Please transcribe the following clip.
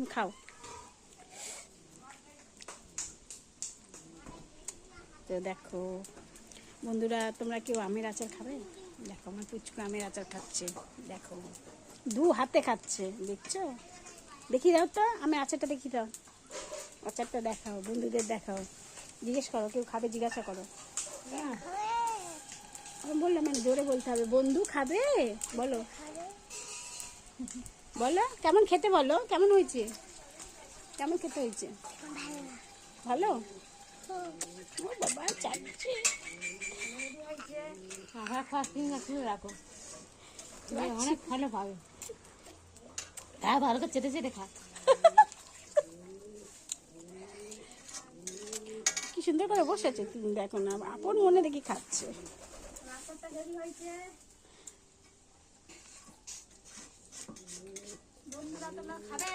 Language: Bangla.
তুমি খাও। তো দেখো বন্ধুরা, তোমরা কেউ আমের আচার খাবে? দেখো আমার পুচকু আমের আচার খাচ্ছে, দেখো দু হাতে খাচ্ছে, দেখছো? দেখিয়ে দাও তো আমের আচারটা, দেখিয়ে দাও আচারটা, দেখাও বন্ধুদের, দেখাও, জিজ্ঞেস করো কেউ খাবে, জিজ্ঞাসা করো। হ্যাঁ আমি বললাম মানে জোরে বলতে হবে, বন্ধু খাবে? বলো বলো কেমন খেতে, বলো কেমন হয়েছে, কেমন খেতে হয়েছে? ভালো। ও বাবা চাচ্ছে, রাখো, অনেক ভালো পাবে। হ্যাঁ ভালো করে চেটে চেটে খা। কি সুন্দর করে বসেছে, তুমি দেখো না, আপন মনে দেখি খাচ্ছে। বন্ধুরা তোমরা খাবে?